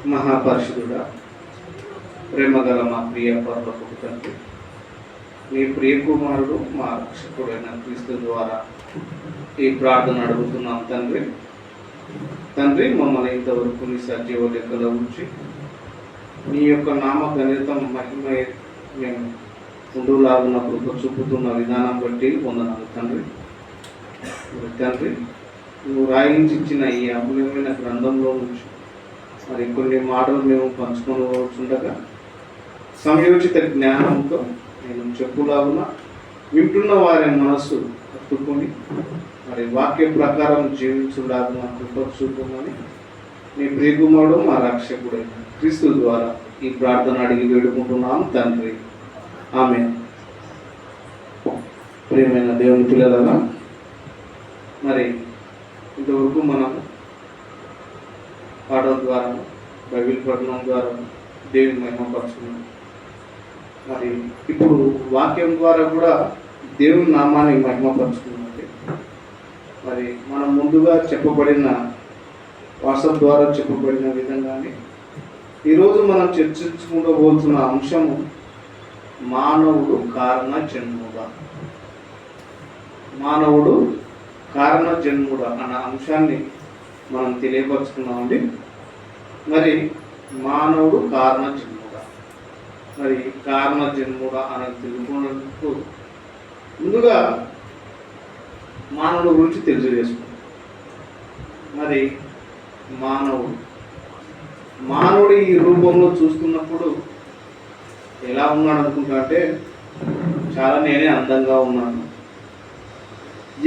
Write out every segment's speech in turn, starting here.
మహాపరిషుడుడా, ప్రేమగల మా ప్రియ పరలోకపు తండ్రి, మీ ప్రియ కుమారుడు మా రక్షకుడైన క్రీస్తు ద్వారా ఈ ప్రార్థన అడుగుతున్నాం తండ్రి. తండ్రి, మమ్మల్ని ఇంతవరకు నీ సజీవ లెక్కలో ఉంచి నీ యొక్క నామ గణితం మహిమ మేము ఉండులాగున్న కృప చూపుతున్న విధానం బట్టి వందనాలు తండ్రి. తండ్రి, నువ్వు రాయించి ఇచ్చిన ఈ అమూల్యమైన గ్రంథంలో నుంచి మరి కొన్ని మాటలు మేము పంచుకొని ఉండగా సమయోచిత జ్ఞానంతో నేను చెప్పులాగున వింటున్న వారి మనస్సు హత్తుకొని మరి వాక్య ప్రకారం జీవించులాగున కృప చూపమని నీ ప్రియకుమారుడు మా రక్షకుడైన క్రీస్తు ద్వారా ఈ ప్రార్థన అడిగి వేడుకుంటున్నాం తండ్రి, ఆమేన్. ప్రియమైన దేవుని పిల్లలగా, మరి ఇంతవరకు మనం పాటల ద్వారా బైబిల్ పఠనం ద్వారా దేవుని మహిమపరుచుకున్నాం. మరి ఇప్పుడు వాక్యం ద్వారా కూడా దేవుని నామాన్ని మహిమపరుచుకున్నది. మరి మనం ముందుగా చెప్పబడిన వాట్సాప్ ద్వారా చెప్పబడిన విధంగానే ఈరోజు మనం చర్చించుకుంటూ అంశము మానవుడు కారణ జన్ముడా. మానవుడు కారణ జన్ముడా అన్న అంశాన్ని మనం తెలియపరుచుకున్నామండి. మరి మానవుడు కారణ జన్ముడా, మరి కారణ జన్ముడా అని తెలుసుకున్నందుకు ముందుగా మానవుడు గురించి తెలియజేసుకున్నాం. మరి మానవుడు ఈ రూపంలో చూస్తున్నప్పుడు ఎలా ఉన్నాడు అనుకుంటా అంటే, చాలా నేనే అందంగా ఉన్నాను.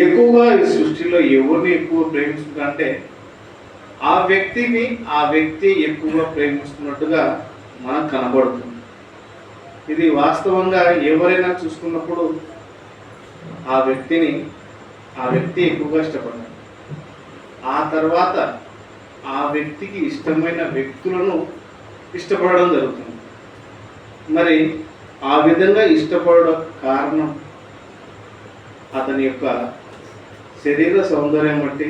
ఎక్కువగా ఈ సృష్టిలో ఎవరిని ఎక్కువ ప్రేమిస్తుంటా అంటే ఆ వ్యక్తి ఎక్కువగా ప్రేమిస్తున్నట్టుగా మనకు కనబడుతుంది. ఇది వాస్తవంగా ఎవరైనా చూసుకున్నప్పుడు ఆ వ్యక్తి ఎక్కువగా ఇష్టపడతారు. ఆ తర్వాత ఆ వ్యక్తికి ఇష్టమైన వ్యక్తులను ఇష్టపడడం జరుగుతుంది. మరి ఆ విధంగా ఇష్టపడడం కారణం అతని యొక్క శరీర సౌందర్యం బట్టి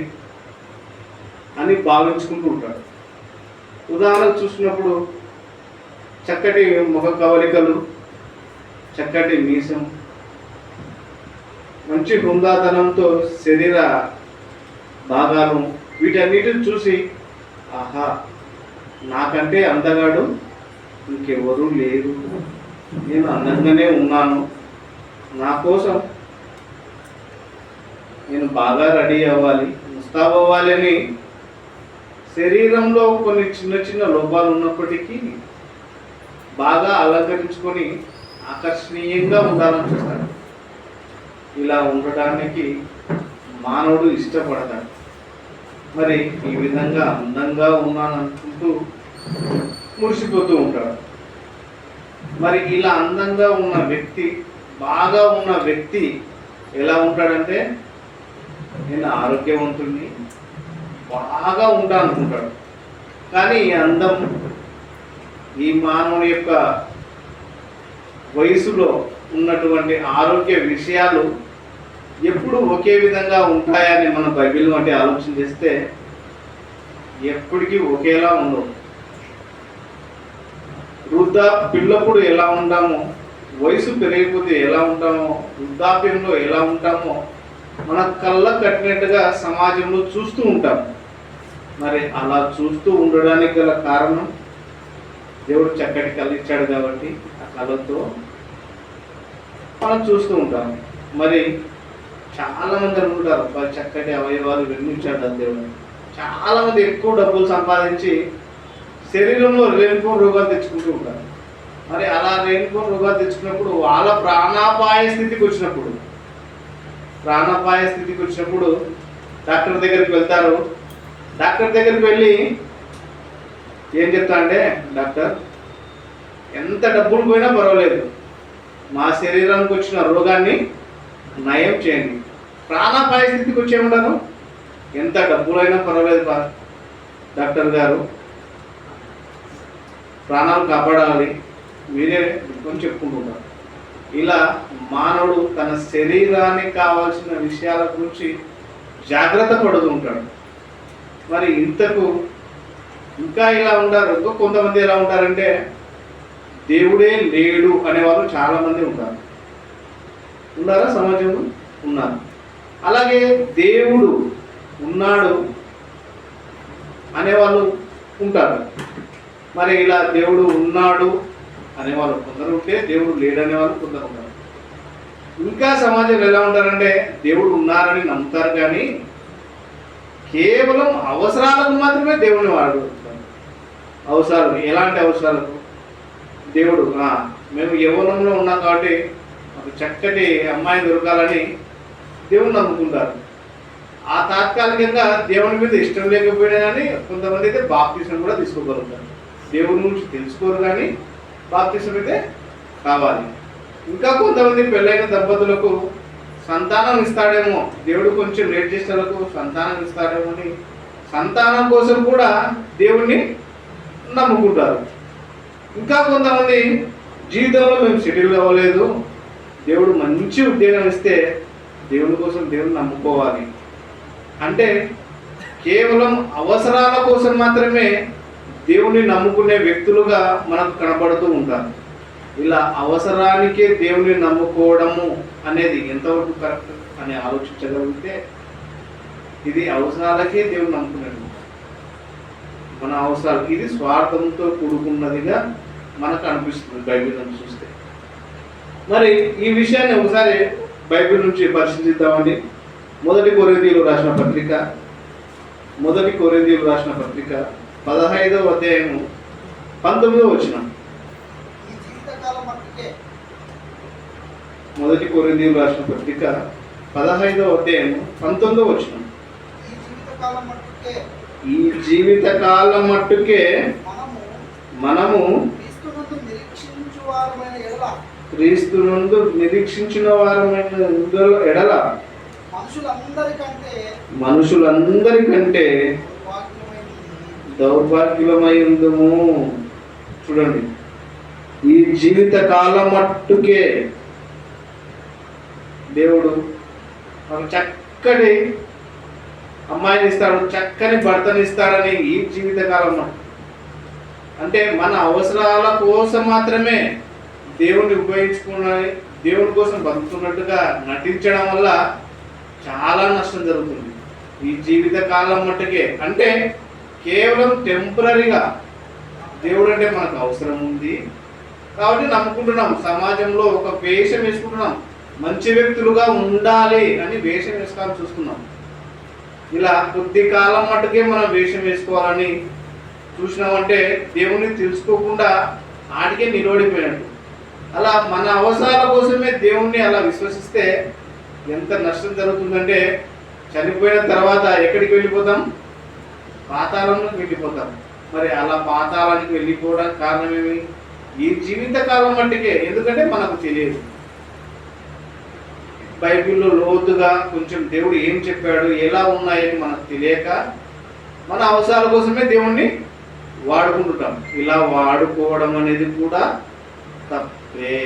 అని భావించుకుంటూ ఉంటాడు. ఉదాహరణకు చూసినప్పుడు చక్కటి ముఖ కవలికలు, చక్కటి మీసం, మంచి హృందాతనంతో శరీర భాగాలు, వీటన్నిటిని చూసి ఆహా, నాకంటే అందగాడు ఇంకెవరూ లేరు, నేను అందంగానే ఉన్నాను, నా కోసం నేను బాగా రెడీ అవ్వాలి, ముస్తాబ్ అవ్వాలి అని శరీరంలో కొన్ని చిన్న చిన్న లోపాలు ఉన్నప్పటికీ బాగా అలంకరించుకొని ఆకర్షణీయంగా ఉండాలని చూస్తాడు. ఇలా ఉండడానికి మానవుడు ఇష్టపడతాడు. మరి ఈ విధంగా అందంగా ఉన్నాను అనుకుంటూ మురిసిపోతూ ఉంటాడు. మరి ఇలా అందంగా ఉన్న వ్యక్తి, బాగా ఉన్న వ్యక్తి ఎలా ఉంటాడంటే, నేను ఆరోగ్యవంతుడిని, బాగా ఉంటా అనుకుంటాడు. కానీ ఈ అందం ఈ మానవుని యొక్క వయసులో ఉన్నటువంటి ఆరోగ్య విషయాలు ఎప్పుడు ఒకే విధంగా ఉంటాయని మన బైబిల్ వంటి ఆలోచన చేస్తే ఎప్పటికీ ఒకేలా ఉండవు. పిల్లప్పుడు ఎలా ఉంటామో, వయసు పెరిగిపోతే ఎలా ఉంటామో, వృద్ధాప్యంలో ఎలా ఉంటామో మన కళ్ళ కట్టినట్టుగా సమాజంలో చూస్తూ ఉంటాం. మరి అలా చూస్తూ ఉండడానికి గల కారణం దేవుడు చక్కటి కళ్ళు ఇచ్చాడు కాబట్టి ఆ కళ్ళతో మనం చూస్తూ ఉంటాం. మరి చాలా మంది అనుకుంటారు, చక్కటి అవయవాలు నిర్మించాడు దేవుడు. చాలా మంది ఎక్కువ డబ్బులు సంపాదించి శరీరంలో రేణుకోని రోగాలు తెచ్చుకుంటూ ఉంటారు. మరి అలా రేణుకోని రోగాలు తెచ్చుకున్నప్పుడు వాళ్ళ ప్రాణాపాయ స్థితికి వచ్చినప్పుడు డాక్టర్ దగ్గరికి వెళ్తారు. డాక్టర్ దగ్గరికి వెళ్ళి ఏం చెప్తా అంటే, డాక్టర్, ఎంత డబ్బులు పోయినా పర్వాలేదు, మా శరీరానికి వచ్చిన రోగాన్ని నయం చేయండి. ప్రాణాపాయ స్థితికి వచ్చేమంటారు, ఎంత డబ్బులైనా పర్వాలేదు డాక్టర్ గారు, ప్రాణాలు కాపాడాలి, మీరే అని చెప్పుకుంటున్నారు. ఇలా మానవుడు తన శరీరానికి కావాల్సిన విషయాల గురించి జాగ్రత్త పడుతూ ఉంటాడు. మరి ఇంతకు ఇంకా ఇలా ఉంటారు. ఇంకో కొంతమంది ఎలా ఉంటారంటే దేవుడే లేడు అనేవాళ్ళు చాలా మంది ఉంటారు. ఉన్నారా సమాజంలో? ఉన్నారు. అలాగే దేవుడు ఉన్నాడు అనేవాళ్ళు ఉంటారు. మరి ఇలా దేవుడు ఉన్నాడు అనేవాళ్ళు కొందరు ఉంటే దేవుడు లేడు అనేవాళ్ళు కొందరు ఉంటారు. ఇంకా సమాజంలో ఎలా ఉంటారంటే దేవుడు ఉన్నారని నమ్ముతారు, కానీ కేవలం అవసరాలకు మాత్రమే దేవుడిని వాడుకుంటారు. అవసరాలు, ఎలాంటి అవసరాలకు? దేవుడు మేము యవ్వనంలో ఉన్నాం కాబట్టి ఒక చక్కటి అమ్మాయి దొరకాలని దేవుని నమ్ముకుంటారు. ఆ తాత్కాలికంగా దేవుని మీద ఇష్టం లేకపోయినా కానీ కొంతమంది అయితే బాప్తిసం కూడా తీసుకోగలుగుతారు. దేవుని గురించి తెలుసుకోరు కానీ బాప్తిసం అయితే కావాలి. ఇంకా కొంతమంది పెళ్ళైన దంపతులకు సంతానం ఇస్తాడేమో, దేవుడు కొంచెం లేట్ చేసే వాళ్ళకు సంతానం ఇస్తాడేమో అని సంతానం కోసం కూడా దేవుణ్ణి నమ్ముకుంటారు. ఇంకా కొంతమంది జీవితంలో మేము సెటిల్ అవ్వలేదు, దేవుడు మంచి ఉద్యోగం ఇస్తే దేవుని కోసం దేవుని నమ్ముకోవాలి అంటే కేవలం అవసరాల కోసం మాత్రమే దేవుని నమ్ముకునే వ్యక్తులుగా మనకు కనబడుతూ ఉంటారు. ఇలా అవసరానికే దేవుని నమ్ముకోవడము అనేది ఎంతవరకు కరెక్ట్ అని ఆలోచించగలిగితే, ఇది అవసరాలకే దేవుని నమ్ముకునేది. మన అవసరాలు ఇది స్వార్థంతో కూడుకున్నదిగా మనకు అనిపిస్తుంది బైబిల్ నుంచి చూస్తే. మరి ఈ విషయాన్ని ఒకసారి బైబిల్ నుంచి పరిశీలిద్దామండి. మొదటి కొరింథీయులకు రాసిన పత్రిక 15వ అధ్యాయము 19వ వచనం. మొదటి కొరింథీయులకు రాసిన పత్రిక 15వ అధ్యాయము 19వ వచనం. ఈ జీవిత కాలం మట్టుకే మనము క్రీస్తునందు నిరీక్షించిన వారమైన ఎడల మనుషులందరికంటే దౌర్భాగ్యమై ఉందము. చూడండి, ఈ జీవిత కాలం మట్టుకే దేవుడు మనకు చక్కటి అమ్మాయిని ఇస్తాడు, చక్కని భర్తని ఇస్తాడని ఈ జీవితకాలం అంటే మన అవసరాల కోసం మాత్రమే దేవుణ్ణి ఉపయోగించుకున్నది, దేవుని కోసం బతుకుతున్నట్టుగా నటించడం వల్ల చాలా నష్టం జరుగుతుంది ఈ జీవిత కాలం మట్టుకే. అంటే కేవలం టెంపరీగా దేవుడు అంటే మనకు అవసరం ఉంది కాబట్టి నమ్ముకుంటున్నాం, సమాజంలో ఒక వేషం వేసుకుంటున్నాం, మంచి వ్యక్తులుగా ఉండాలి అని వేషం వేసుకోవాలని చూస్తున్నాం. ఇలా కొద్ది కాలం మట్టుకే మనం వేషం వేసుకోవాలని చూసినామంటే దేవుని తెలుసుకోకుండా ఆడికే నిలబడిపోయినట్టు. అలా మన అవసరాల కోసమే దేవుణ్ణి అలా విశ్వసిస్తే ఎంత నష్టం జరుగుతుందంటే చనిపోయిన తర్వాత ఎక్కడికి వెళ్ళిపోతాం? పాతాళంలోకి వెళ్ళిపోతాం. మరి అలా పాతాళానికి వెళ్ళిపోవడానికి కారణం ఏమి? ఈ జీవిత కాలం మట్టుకే. ఎందుకంటే మనకు తెలియదు, బైబిల్లో లోతుగా కొంచెం దేవుడు ఏం చెప్పాడు, ఎలా ఉన్నాయని మనకు తెలియక మన అవసరాల కోసమే దేవుణ్ణి వాడుకుంటుంటాం. ఇలా వాడుకోవడం అనేది కూడా తప్పే.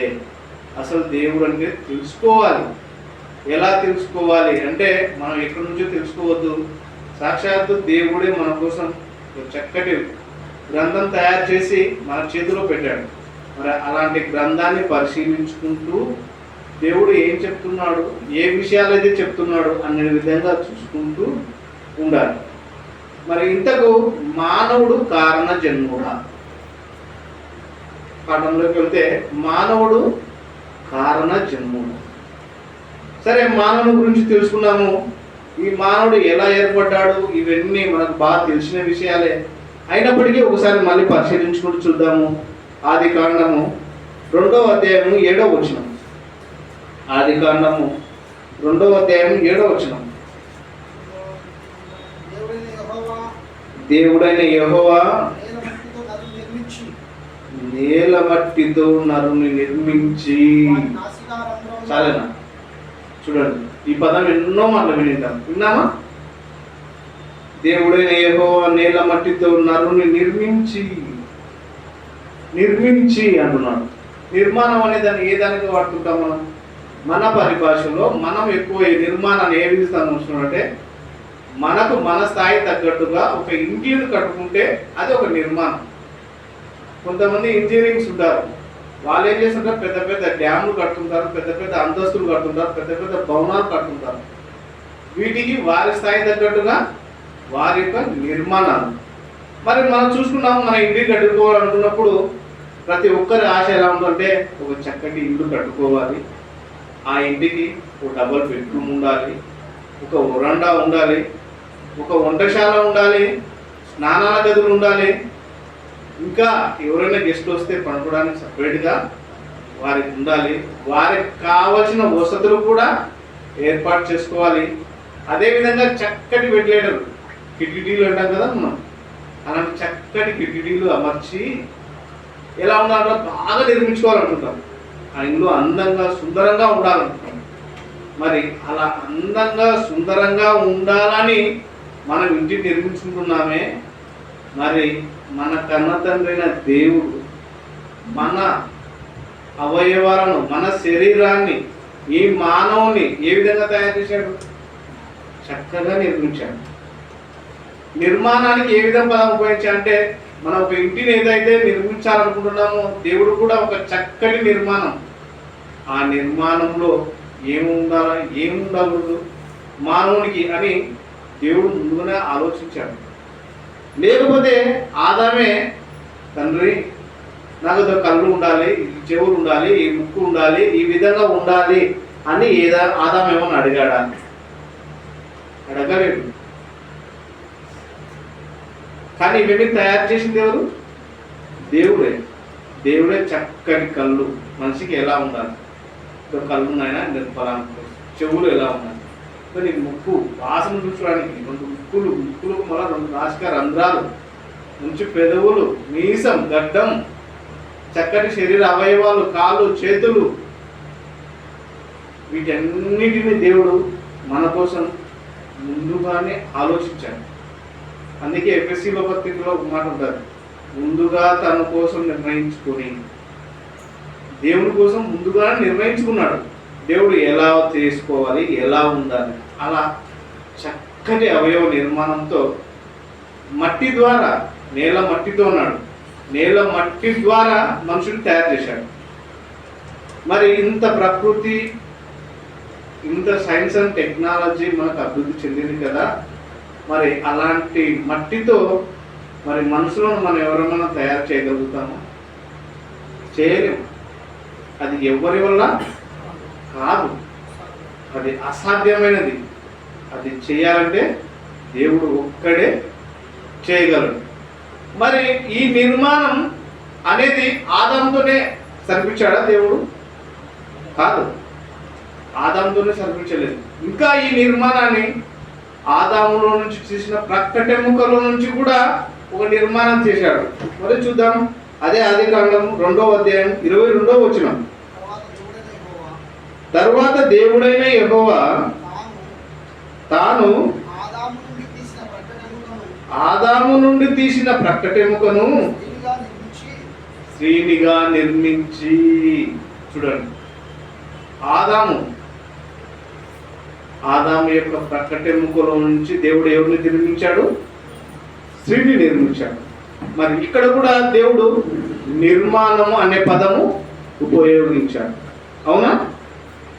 అసలు దేవుడు అంటే తెలుసుకోవాలి. ఎలా తెలుసుకోవాలి అంటే మనం ఎక్కడి నుంచో తెలుసుకోవద్దు, సాక్షాత్తు దేవుడే మన కోసం చక్కటి గ్రంథం తయారు చేసి మన చేతిలో పెట్టాడు. మరి అలాంటి గ్రంథాన్ని పరిశీలించుకుంటూ దేవుడు ఏం చెప్తున్నాడు, ఏ విషయాలు అయితే చెప్తున్నాడు అనే విధంగా చూసుకుంటూ ఉండాలి. మరి ఇంతకు మానవుడు కారణ జన్ముడా? పాఠంలోకి వెళ్తే మానవుడు కారణ జన్ముడు. సరే, మానవుని గురించి తెలుసుకున్నాము. ఈ మానవుడు ఎలా ఏర్పడ్డాడు ఇవన్నీ మనకు బాగా తెలిసిన విషయాలే. అయినప్పటికీ ఒకసారి మళ్ళీ పరిశీలించుకుంటూ చూద్దాము. ఆదికాండము 2వ అధ్యాయము 7వ వచనం. ఆదికాండము 2వ అధ్యాయం 7వ వచనం. దేవుడైన యెహోవా నేల మట్టితో నరుని నిర్మించి. చాలేనా? చూడండి, ఈ పదం ఎన్నో మాటలు విన్నామా? దేవుడైన యెహోవా నేల మట్టితో నరుని నిర్మించి అంటున్నాడు. నిర్మాణం అనే దాన్ని ఏ దానికి వాడుతుంటాం మనం? మన పరిభాషలో మనం ఎక్కువ ఈ నిర్మాణాన్ని ఏ విధంగా చూస్తున్నామంటే మనకు మన స్థాయి తగ్గట్టుగా ఒక ఇంటిని కట్టుకుంటే అది ఒక నిర్మాణం. కొంతమంది ఇంజనీరింగ్స్ ఉంటారు, వాళ్ళు ఏం చేస్తుంటారు, పెద్ద పెద్ద డ్యాములు కట్టుకుంటారు, పెద్ద పెద్ద అంతస్తులు కట్టుకుంటారు, పెద్ద పెద్ద భవనాలు కట్టుకుంటారు. వీటికి వారి స్థాయి తగ్గట్టుగా వారి యొక్క నిర్మాణాలు. మరి మనం చూసుకున్నాము, మన ఇంటిని కట్టుకోవాలనుకున్నప్పుడు ప్రతి ఒక్కరి ఆశ ఎలా ఉందంటే ఒక చక్కటి ఇల్లు కట్టుకోవాలి, ఆ ఇంటికి ఒక డబుల్ బెడ్రూమ్ ఉండాలి, ఒక వరండా ఉండాలి, ఒక వంటశాల ఉండాలి, స్నానాల గదులు ఉండాలి, ఇంకా ఎవరైనా గెస్ట్ వస్తే పడుకోవడానికి సపరేట్గా వారికి ఉండాలి, వారికి కావలసిన వసతులు కూడా ఏర్పాటు చేసుకోవాలి. అదేవిధంగా చక్కటి వెంటిలేటర్, కిటికీలు అంటాం కదా మనం, అలాంటి చక్కటి కిటికీలు అమర్చి ఎలా ఉండాలో బాగా నిర్మించుకోవాలనుకుంటాం. ఆ ఇల్లు అందంగా సుందరంగా ఉండాలనుకుంటాం. మరి అలా అందంగా సుందరంగా ఉండాలని మనం ఇంటిని నిర్మించుకుంటున్నామే, మరి మన కన్న తండ్రైన దేవుడు మన అవయవాలను, మన శరీరాన్ని, ఈ మానవుని ఏ విధంగా తయారు చేశాడు? చక్కగా నిర్మించాడు. నిర్మాణానికి ఏ విధంగా పదం ఉపయోగించాలంటే, మనం ఒక ఇంటిని ఏదైతే నిర్మించాలనుకుంటున్నామో దేవుడు కూడా ఒక చక్కటి నిర్మాణం, ఆ నిర్మాణంలో ఏముండాలి ఏముండకూడదు మానవునికి అని దేవుడు ముందుగానే ఆలోచించాడు. లేకపోతే ఆదామే, తండ్రి నాకు కళ్ళు ఉండాలి, చెవులు ఉండాలి, ఈ ముక్కు ఉండాలి, ఈ విధంగా ఉండాలి అని ఆదామేమని అడిగాడా? అడగలేదు. కానీ ఇవన్నీ తయారు చేసింది ఎవరు? దేవుడే. దేవుడే చక్కటి కళ్ళు, మనిషికి ఎలా ఉండాలి, కళ్ళు ఉన్నాయన నిర్పలానికి, చెవులు ఎలా ఉన్నాయి, నీకు ముక్కు వాసన చూసుకోవడానికి 2 ముక్కులకు మళ్ళీ 2 నాసిక రంధ్రాలు, మంచి పెదవులు, మీసం, గడ్డం, చక్కటి శరీర అవయవాలు, కాళ్ళు, చేతులు, వీటన్నిటిని దేవుడు మన కోసం ముందుగానే ఆలోచించాడు. అందుకే ఎఫెసీయుల పత్రికలో ఒక మాట ఉంటుంది, ముందుగా తన కోసం నిర్ణయించుకొని, దేవుని కోసం ముందుగానే నిర్ణయించుకున్నాడు దేవుడు ఎలా చేసుకోవాలి, ఎలా ఉండాలి. అలా చక్కటి అవయవ నిర్మాణంతో మట్టి ద్వారా, నేల మట్టితో ఉన్నాడు, నేల మట్టి ద్వారా మనుషులు తయారు చేశాడు. మరి ఇంత ప్రకృతి, ఇంత సైన్స్ అండ్ టెక్నాలజీ మనకు అభివృద్ధి చెందింది కదా, మరి అలాంటి మట్టితో మరి మనుషులను మనం ఎవరైనా తయారు చేయగలుగుతాము? చేయలేము. అది ఎవరి వల్ల కాదు, అది అసాధ్యమైనది. అది చేయాలంటే దేవుడు ఒక్కడే చేయగలడు. మరి ఈ నిర్మాణం అనేది ఆదాముతోనే సరిపించాడా దేవుడు? కాదు, ఆదాముతోనే సరిపించలేదు. ఇంకా ఈ నిర్మాణాన్ని ఆదాములో నుంచి తీసిన ప్రక్కటెముకలో నుంచి కూడా ఒక నిర్మాణం చేశాడు. మరి చూద్దాం, అదే ఆదికాండం 2వ అధ్యాయం 22వ వచనం. తరువాత దేవుడైన యెహోవా తాను ఆదాము నుండి తీసిన ప్రక్కటెముకను స్త్రీనిగా నిర్మించి, చూడండి, ఆదాము యొక్క ప్రక్కటెముకలో నుంచి దేవుడు ఎవరిని నిర్మించాడు? స్త్రీని నిర్మించాడు. మరి ఇక్కడ కూడా దేవుడు నిర్మాణము అనే పదము ఉపయోగించాడు. అవునా?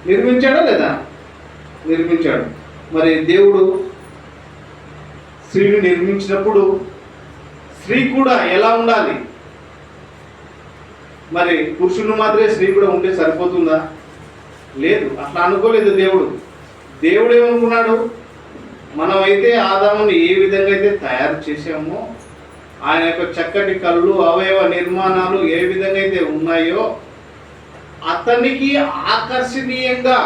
నిర్మించాడా లేదా? నిర్మించాడు. మరి దేవుడు స్త్రీని నిర్మించినప్పుడు స్త్రీ కూడా ఎలా ఉండాలి? మరి పురుషుని మాత్రమే స్త్రీ కూడా ఉంటే సరిపోతుందా? లేదు, అట్లా అనుకోలేదు దేవుడు. దేవుడు ఏమనుకున్నాడు? మనమైతే ఆదాముని ఏ విధంగా అయితే తయారు చేశామో, ఆయన యొక్క చక్కటి కళ్ళు, అవయవ నిర్మాణాలు ఏ విధంగా అయితే ఉన్నాయో, అతనికి ఆకర్షణీయంగా,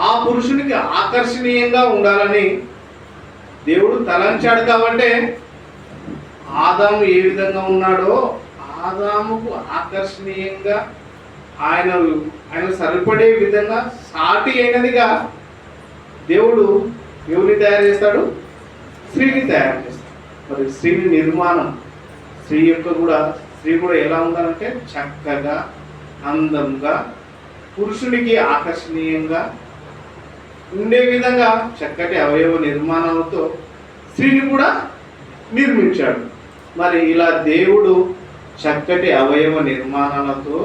ఆ పురుషునికి ఆకర్షణీయంగా ఉండాలని దేవుడు తలంచాడు. కాబట్టి ఆదాము ఏ విధంగా ఉన్నాడో ఆదాముకు ఆకర్షణీయంగా, ఆయన సరిపడే విధంగా సాటి అయినదిగా దేవుడు ఎవరిని తయారు చేస్తాడు? స్త్రీని తయారు చేస్తాడు. మరి స్త్రీని నిర్మాణం, స్త్రీ కూడా ఎలా ఉండాలంటే చక్కగా, అందంగా, పురుషునికి ఆకర్షణీయంగా ఉండే విధంగా చక్కటి అవయవ నిర్మాణాలతో స్త్రీని కూడా నిర్మించాడు. మరి ఇలా దేవుడు చక్కటి అవయవ నిర్మాణాలతో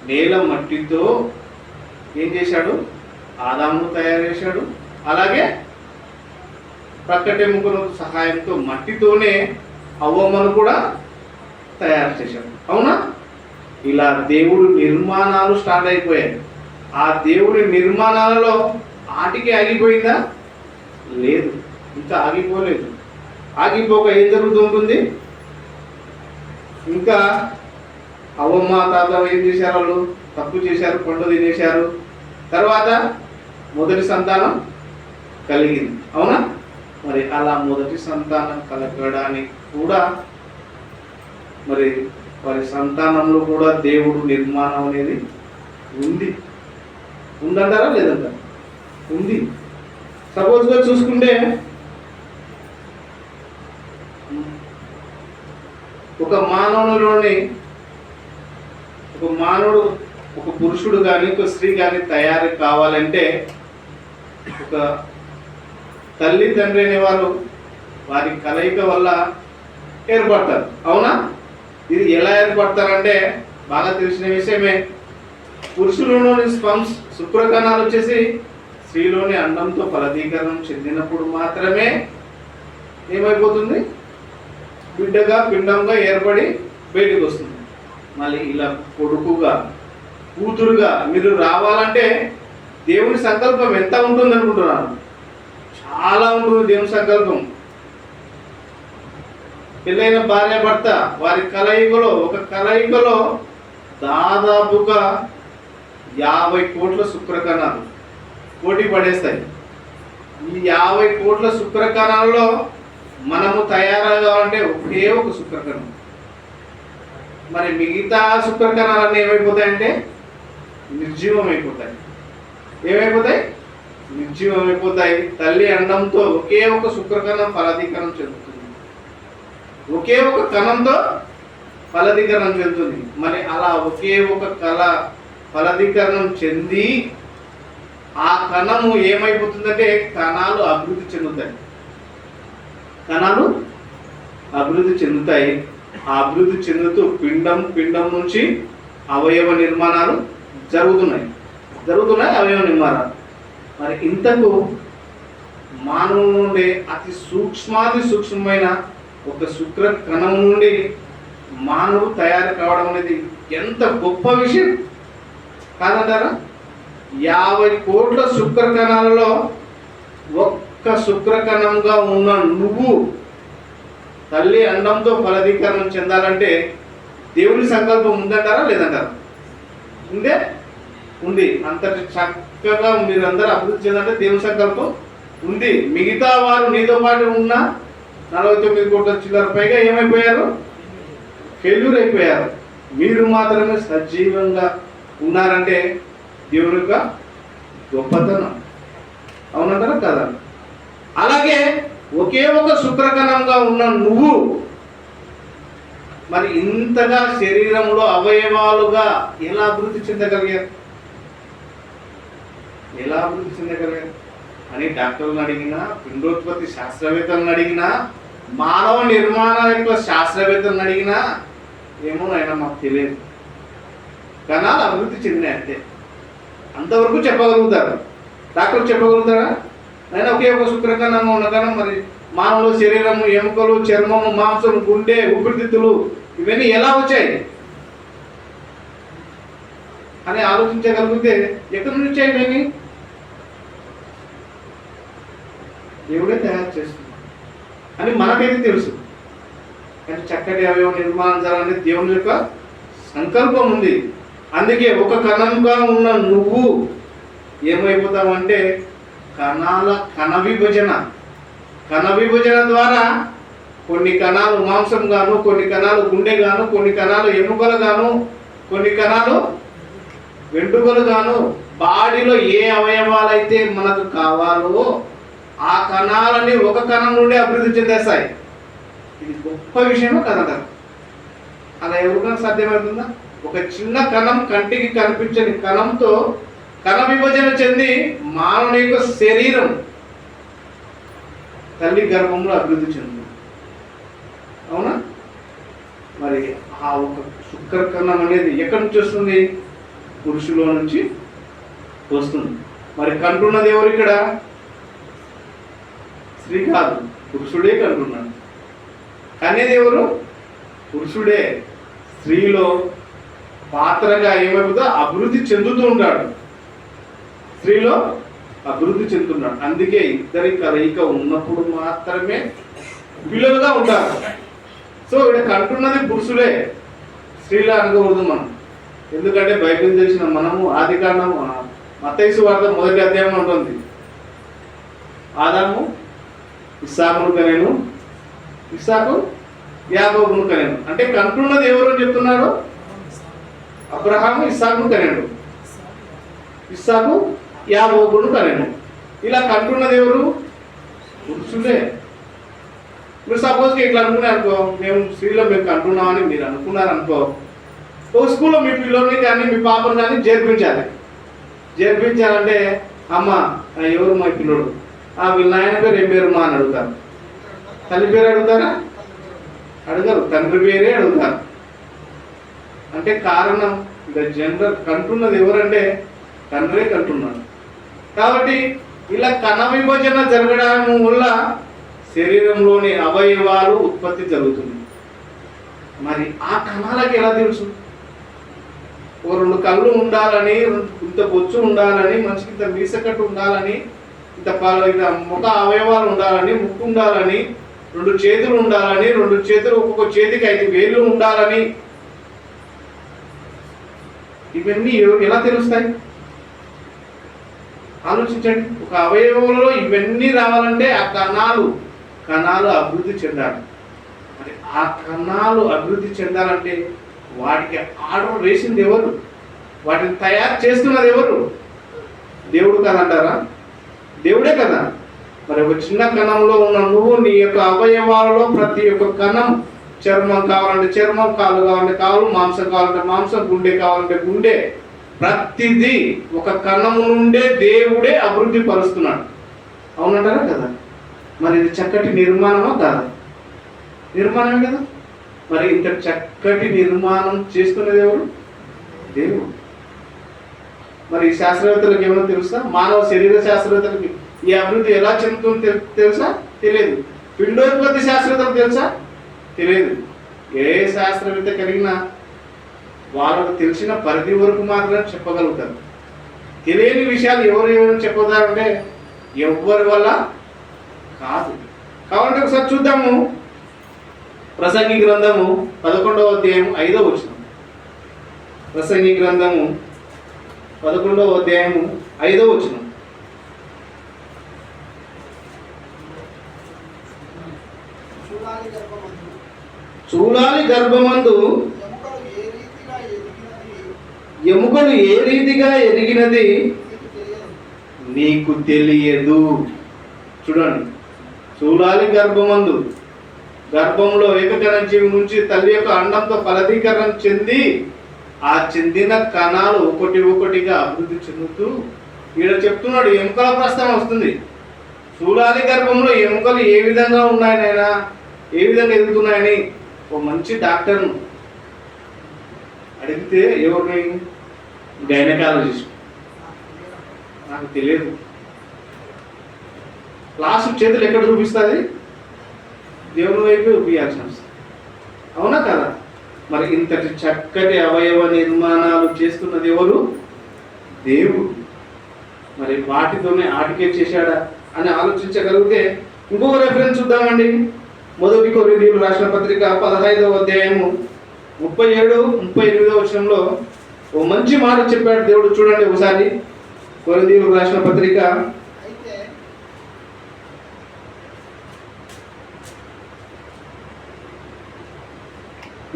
నేల మట్టితో ఏం చేశాడు? ఆదామును తయారు చేశాడు. అలాగే ప్రక్కటెముకల సహాయంతో మట్టితోనే అవ్వమ్మను కూడా తయారు చేశాడు. అవునా? ఇలా దేవుడు నిర్మాణాలు స్టార్ట్ అయిపోయాయి. ఆ దేవుడి నిర్మాణాలలో ఆటికి ఆగిపోయిందా? లేదు, ఇంకా ఆగిపోలేదు. ఆగిపోక ఏం జరుగుతుంటుంది? ఇంకా అవ్వమ్మ తాత ఏం చేశారు? వాళ్ళు తప్పు చేశారు, పండు తినేశారు. తర్వాత మొదటి సంతానం కలిగింది. అవునా? మరి అలా మొదటి సంతానం కలగడానికి కూడా మరి వారి సంతానంలో కూడా దేవుడు నిర్మాణం అనేది ఉంది. ఉందంటారా లేదంటారా? ఉంది. సపోజ్గా చూసుకుంటే ఒక మానవుడు ఒక పురుషుడు కానీ ఒక స్త్రీ కానీ తయారు కావాలంటే ఒక తల్లి తండ్రి అనేవారు వారి కలయిక వల్ల ఏర్పడతారు. అవునా? ఇది ఎలా ఏర్పడతారంటే బాగా తెలిసిన విషయమే. పురుషులోని స్పమ్స్ శుక్రకణాలు వచ్చేసి స్త్రీలోని అండంతో ఫలదీకరణం చెందినప్పుడు మాత్రమే ఏమైపోతుంది? బిడ్డగా పిండంగా ఏర్పడి బయటకు వస్తుంది. మళ్ళీ ఇలా కొడుకుగా కూతురుగా మీరు రావాలంటే దేవుని సంకల్పం ఎంత ఉంటుంది అనుకుంటున్నాను? చాలా ఉంటుంది దేవుని సంకల్పం. పెళ్ళైన భార్య భర్త వారి కలయికలో దాదాపుగా 50 కోట్ల శుక్రకణాలు పోటీ పడేస్తాయి. ఈ 50 కోట్ల శుక్రకణాలలో మనము తయారవ్వాలంటే ఒకే ఒక శుక్రకణం. మరి మిగతా శుక్రకణాలన్నీ ఏమైపోతాయంటే నిర్జీవం అయిపోతాయి. నిర్జీవం అయిపోతాయి. తల్లి అండంతో ఒకే ఒక శుక్రకణం ఫలదీకరణం చెందుతుంది. ఒకే ఒక కణంతో ఫలదీకరణం చెందుతుంది. మరి అలా ఒకే ఒక ఫలదీకరణం చెంది ఆ కణము ఏమైపోతుందంటే కణాలు అభివృద్ధి చెందుతాయి. ఆ అభివృద్ధి చెందుతూ పిండం నుంచి అవయవ నిర్మాణాలు జరుగుతున్నాయి అవయవ నిర్మాణాలు. మరి ఇంతకు మానవుల నుండి అతి సూక్ష్మమైన ఒక శుక్ర కణం నుండి మానవుడు తయారు కావడం అనేది ఎంత గొప్ప విషయం కాదంటారా? 50 కోట్ల శుక్ర కణాలలో ఒక్క శుక్రకణంగా ఉన్న నువ్వు తల్లి అండంతో ఫలదీకరణం చెందాలంటే దేవుని సంకల్పం ఉందంటారా లేదంటారా? ఉంది. అంతటి చక్కగా మీరందరూ అభివృద్ధి చెందాలంటే దేవుని సంకల్పం ఉంది. మిగతా వారు నీతో పాటు ఉన్న 49 కోట్ల చిల్లర పైగా ఏమైపోయారు? ఫెయిల్యూర్ అయిపోయారు. మీరు మాత్రమే సజీవంగా ఉన్నారంటే దేవుని యొక్క గొప్పతనం. అవునంటారా కదా? అలాగే ఒకే ఒక శుక్రకణంగా ఉన్న నువ్వు మరి ఇంతగా శరీరంలో అవయవాలుగా ఎలా అభివృద్ధి చెందగలిగారు అని డాక్టర్లను అడిగినా, పిండోత్పత్తి శాస్త్రవేత్తలను అడిగినా, మానవ నిర్మాణ యొక్క శాస్త్రవేత్తలను అడిగినా ఏమో అయినా మాకు తెలియదు. కణాలు అభివృద్ధి చెందినాయి అంతే. అంతవరకు చెప్పగలుగుతారు. డాక్టర్ చెప్పగలుగుతారా? అయినా ఒకే ఒక శుక్రకణంగా ఉన్న కణం మరి మానవుల శరీరము, ఎముకలు, చర్మము, మాంసం, గుండె, ఊపిరితిత్తులు ఇవన్నీ ఎలా వచ్చాయి అని ఆలోచించగలిగితే ఎక్కడి నుంచి వచ్చాయి ఇవన్నీ? దేవుడే తయారు చేస్తుంది అని మనకైతే తెలుసు. కానీ చక్కటి అవయవ నిర్మాణం జరగాలని దేవుని యొక్క సంకల్పం ఉంది. అందుకే ఒక కణంగా ఉన్న నువ్వు ఏమైపోతావంటే కణ విభజన ద్వారా కొన్ని కణాలు మాంసం గాను, కొన్ని కణాలు గుండె గాను, కొన్ని కణాలు ఎముకలు గాను, కొన్ని కణాలు వెంట్రుకలు గాను, బాడీలో ఏ అవయవాలైతే మనకు కావాలో ఆ కణాలని ఒక కణం నుండి అభివృద్ధి చెందేస్తాయి. ఇది గొప్ప విషయమో కదంటారు. అలా ఎవరికైనా సాధ్యమవుతుందా? ఒక చిన్న కణం, కంటికి కనిపించని కణంతో కణ విభజన చెంది మానవుని యొక్క శరీరం తల్లి గర్భంలో అభివృద్ధి చెందుతుంది. అవునా? మరి ఆ ఒక శుక్రకణం అనేది ఎక్కడి నుంచి వస్తుంది? పురుషులో నుంచి వస్తుంది. మరి కంటున్నది ఎవరు ఇక్కడ? స్త్రీ కాదు, పురుషుడే కంటున్నాడు. కనేది ఎవరు? పురుషుడే. స్త్రీలో పాత్రగా ఏమైపోతుందో అభివృద్ధి చెందుతూ ఉంటాడు. స్త్రీలో అభివృద్ధి చెందుతున్నాడు. అందుకే ఇద్దరి కలయిక ఉన్నప్పుడు మాత్రమే పిల్లలుగా ఉంటారు. సో ఇక్కడ కంటున్నది పురుషులే, స్త్రీలా అనుకోకూడదు మనం. ఎందుకంటే బైబిల్ తెలిసిన మనము ఆదికాండం మత్తయి సువార్త 1వ అధ్యాయం ఉంటుంది. ఆదాము ఇస్సాకును కనేను, ఇస్సాకు యాకోబును కనేను. అంటే కంటున్నది ఎవరు అని చెప్తున్నాడు? అబ్రహాము ఇస్సాకును కనేడు, ఇస్సాకు యాకోబును కనేను. ఇలా కంటున్నది ఎవరు? పురుషులే. మీరు సపోజ్కి ఇట్లా అనుకున్నారు అనుకో, మేము స్త్రీలో మేము కంటున్నామని మీరు అనుకున్నారు అనుకో, ఓ స్కూల్లో మీ పిల్లల్ని కానీ మీ పాపను కానీ చేర్పించాలి. చేర్పించాలంటే అమ్మ ఎవరు మా పిల్లడు, వీళ్ళ నాయన పేరు ఏం పేరు మా అని అడుగుతారు. తల్లి పేరు అడుగుతారా? అడగరు, తండ్రి పేరే అడుగుతారు. అంటే కారణం ఇక జనరల్ కంటున్నది ఎవరంటే తండ్రే కంటున్నాడు. కాబట్టి ఇలా కణ విభజన జరగడం వల్ల శరీరంలోని అవయవాలు ఉత్పత్తి జరుగుతుంది. మరి ఆ కణాలకి ఎలా తెలుసు? ఓ 2 కళ్ళు ఉండాలని, ఇంత బొచ్చు ఉండాలని, మనిషికి ఇంత మీసకట్టు ఉండాలని, ఇంత ముఖ అవయవాలు ఉండాలని, ముక్కు ఉండాలని, 2 చేతులు ఉండాలని, 2 చేతులు ఒక్కొక్క చేతికి 5 వేళ్ళు ఉండాలని, ఇవన్నీ ఎలా తెలుస్తాయి? ఆలోచించండి. ఒక అవయవంలో ఇవన్నీ రావాలంటే ఆ కణాలు అభివృద్ధి చెందాలి. మరి ఆ కణాలు అభివృద్ధి చెందాలంటే వాటికి ఆర్డర్ వేసింది ఎవరు? వాటిని తయారు చేస్తున్నది ఎవరు? దేవుడు కదంటారా? దేవుడే కదా. మరి ఒక చిన్న కణంలో ఉన్న నువ్వు నీ యొక్క అవయవాలలో ప్రతి ఒక్క కణం, చర్మం కావాలంటే చర్మం, కాలు కావాలంటే కాలు, మాంసం కావాలంటే మాంసం, గుండె కావాలంటే గుండె, ప్రతిదీ ఒక కణము నుండే దేవుడే అభివృద్ధి పరుస్తున్నాడు. అవునంటారా కదా? మరి ఇది చక్కటి నిర్మాణమా కాదా? నిర్మాణమే కదా. మరి ఇంత చక్కటి నిర్మాణం చేస్తున్నది ఎవరు? దేవుడు. మరి శాస్త్రవేత్తలకు ఏమైనా తెలుసా? మానవ శరీర శాస్త్రవేత్తలకి ఈ అభివృద్ధి ఎలా చెందుతుందో తెలుసా? తెలియదు. పిండోత్పత్తి శాస్త్రవేత్తలకు తెలుసా? తెలియదు. ఏ శాస్త్రవేత్త కలిగినా వాళ్ళకు తెలిసిన పరిధి వరకు మాత్రమే చెప్పగలుగుతారు. తెలియని విషయాలు ఎవరు చెప్పగలరంటే ఎవరి వల్ల కాదు. కాబట్టి ఒకసారి చూద్దాము. ప్రసంగి గ్రంథము 11వ అధ్యాయం 5వ వచనం. ప్రసంగి గ్రంథము 11వ అధ్యాయము 5వ వచనం. చూడాలి గర్భమందు ఎముకలు ఏ రీతిగా ఎదిగినది నీకు తెలియదు. చూడండి, చూడాలి గర్భమందు, గర్భంలో ఏకకణ జీవి నుంచి తల్లి యొక్క అండంతో ఫలదీకరణ చెంది ఆ చెందిన కణాలు ఒకటిగా అభివృద్ధి చెందుతూ ఈడ చెప్తున్నాడు ఎముకల ప్రస్థానం వస్తుంది. చూడాలి గర్భంలో ఎముకలు ఏ విధంగా ఉన్నాయనైనా, ఏ విధంగా ఎదుగుతున్నాయని ఓ మంచి డాక్టర్ను అడిగితే ఎవరిని? గైనకాలజిస్ట్. నాకు తెలియదు. క్లాసు చేతులు ఎక్కడ చూపిస్తుంది? దేవుని వైపు చూపించాల్సిన అవసరం. అవునా కదా? మరి ఇంతటి చక్కటి అవయవ నిర్మాణాలు చేస్తున్నది ఎవరు? దేవుడు. మరి వాటితోనే ఆటికే చేశాడా అని ఆలోచించగలిగితే ఇంకొక రెఫరెన్స్ చూద్దామండి. 1 కొరింథీయులు రాసిన పత్రిక 15వ అధ్యాయము 37-38 వచనంలో ఓ మంచి మాట చెప్పాడు దేవుడు. చూడండి ఒకసారి. కొరింథీయులు రాసిన పత్రిక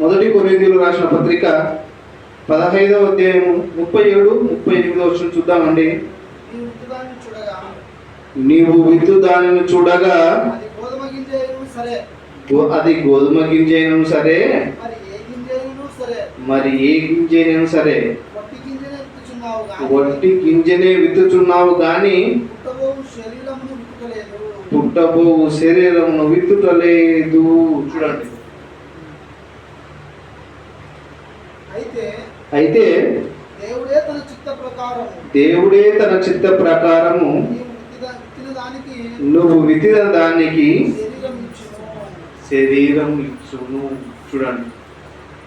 1 కొరింథీయులు రాసిన పత్రిక 15వ అధ్యాయము 37-38 వచనం చూద్దామండి. నీవు విత్తు దానిని చూడగా అది గోధుమ గింజైనను సరే, మరి ఏ గింజైనను సరే వట్టి గింజనే విత్తుచున్నావు గాని పుట్టబోవు శరీరమును విత్తుటలేదు. చూడండి, అయితే దేవుడే తన చిత్త ప్రకారము నువ్వు విత్తిన దానికి శరీరం ఇచ్చును. చూడండి,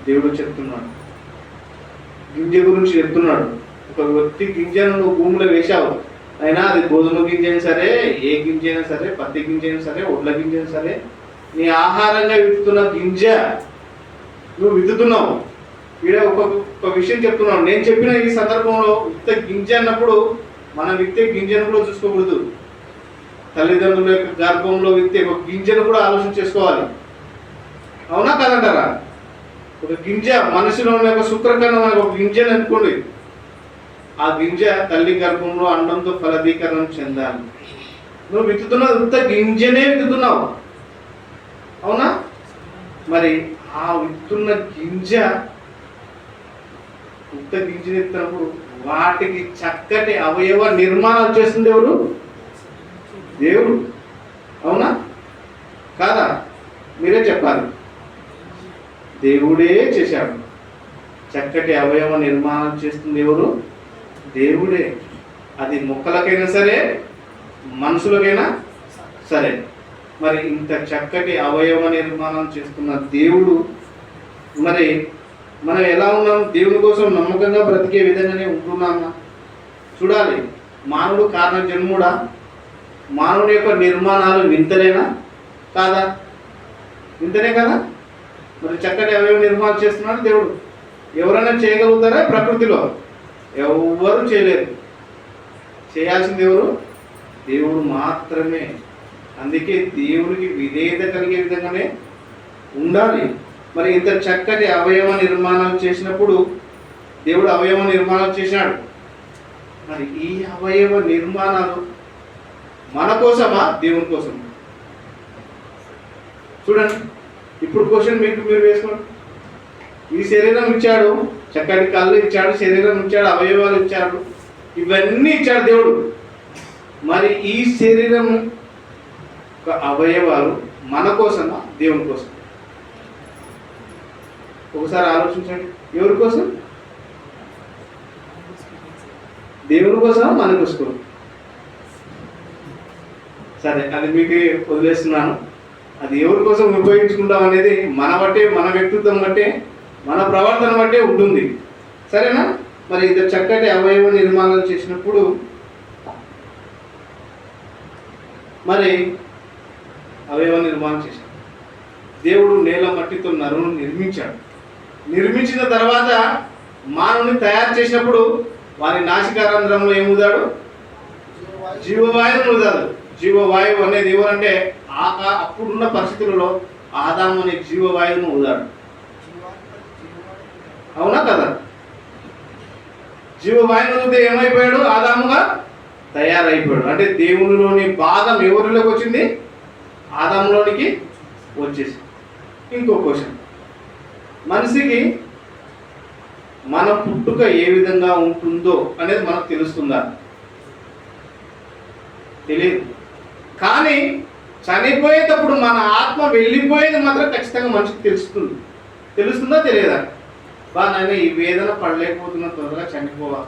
దేవుడు చెప్తున్నాడు, గింజ గురించి చెప్తున్నాడు. ఒక వ్యక్తి గింజను నువ్వు భూమిలో వేశావు, అయినా అది గోధుమ గింజ అయినా సరే, ఏ గింజ అయినా సరే, పత్తి గింజ అయినా సరే, ఒడ్ల గింజ అయినా సరే, నీ ఆహారంగా విత్తుతున్న గింజ నువ్వు విత్తుతున్నావు. ఈడ ఒక విషయం చెప్తున్నావు. నేను చెప్పిన ఈ సందర్భంలో విత్త గింజ అన్నప్పుడు మనం విత్తే గింజను కూడా చూసుకోకూడదు. తల్లిదండ్రుల యొక్క గర్భంలో విత్తే ఒక గింజను కూడా ఆలోచన చేసుకోవాలి. అవునా కాదంటారా? ఒక గింజ మనిషిలో ఉన్న ఒక శుక్రకణం ఒక గింజని అనుకోండి, ఆ గింజ తల్లి గర్భంలో అండంతో ఫలదీకరణం చెందాలి. నువ్వు విత్తుతున్నావు, ఇంత గింజనే విత్తుతున్నావు. అవునా? మరి ఆ విత్తున్న గింజ ఉత్త గింజని ఎత్తినప్పుడు వాటికి చక్కటి అవయవ నిర్మాణాలు చేస్తుంది ఎవరు? దేవుడు. అవునా కాదా? మీరే చెప్పాలి. దేవుడే చేశాడు. చక్కటి అవయవ నిర్మాణం చేస్తుంది ఎవరు? దేవుడే. అది మొక్కలకైనా సరే, మనుషులకైనా సరే. మరి ఇంత చక్కటి అవయవ నిర్మాణం చేస్తున్న దేవుడు, మరి మనం ఎలా ఉన్నాం? దేవుని కోసం నమ్మకంగా బ్రతికే విధంగానే ఉంటున్నామా? చూడాలి. మానవుడు కారణ జన్ముడా? మానవుని యొక్క నిర్మాణాలు వింతలేనా కాదా? వింతనే కదా. మరి చక్కటి అవయవ నిర్మాణం చేస్తున్నాడు దేవుడు. ఎవరైనా చేయగలుగుతారా? ప్రకృతిలో ఎవరు చేయలేరు. చేయాల్సింది ఎవరు? దేవుడు మాత్రమే. అందుకే దేవునికి విధేయత కలిగే విధంగానే ఉండాలి. మరి ఇంత చక్కటి అవయవ నిర్మాణం చేసినప్పుడు దేవుడు అవయవ నిర్మాణం చేశాడు. మరి ఈ అవయవ నిర్మాణాలు మన కోసమా, దేవుని కోసమా? చూడండి, ఇప్పుడు క్వశ్చన్ మీరు వేసుకోండి. ఈ శరీరం ఇచ్చాడు, చక్కటి కళ్ళు ఇచ్చాడు, శరీరం ఇచ్చాడు, అవయవాలు ఇచ్చాడు, ఇవన్నీ ఇచ్చాడు దేవుడు. మరి ఈ శరీరం అవయవాలు మన కోసమా, దేవుని కోసం? ఒకసారి ఆలోచించండి. ఎవరి కోసం? దేవుని కోసమా, మన కోసం? సరే, అది మీకు వదిలేస్తున్నాను. అది ఎవరి కోసం ఉపయోగించుకుంటాం అనేది మన బట్టే, మన వ్యక్తిత్వం బట్టే, మన ప్రవర్తన బట్టే ఉంటుంది. సరేనా? మరి ఇది చక్కటి అవయవ నిర్మాణం చేసినప్పుడు మరి అవయవ నిర్మాణం చేశాడు దేవుడు. నేల మట్టితో నరును నిర్మించాడు. నిర్మించిన తర్వాత మానవుని తయారు చేసినప్పుడు వారి నాసికారంధ్రంలో ఏముదాడు? జీవవాయువును ఉదాడు. జీవవాయువు అనేది ఎవరంటే అప్పుడున్న పరిస్థితులలో ఆదాము అనే జీవవాయువును ఉదాడు. అవునా కదా? జీవవాయువుతో ఏమైపోయాడు? ఆదాముగా తయారైపోయాడు. అంటే దేవునిలోని భాగం ఎవరిలోకి వచ్చింది? ఆదాములోనికి వచ్చేసి. ఇంకో క్వశ్చన్, మనిషికి మన పుట్టుక ఏ విధంగా ఉంటుందో అనేది మనకు తెలుస్తుందా? తెలియదు. కానీ చనిపోయేటప్పుడు మన ఆత్మ వెళ్ళిపోయేది మాత్రం ఖచ్చితంగా మనిషికి తెలుస్తుంది. తెలుస్తుందా తెలియదా? నాయన ఈ వేదన పడలేకపోతున్నా, త్వరగా చనిపోవా.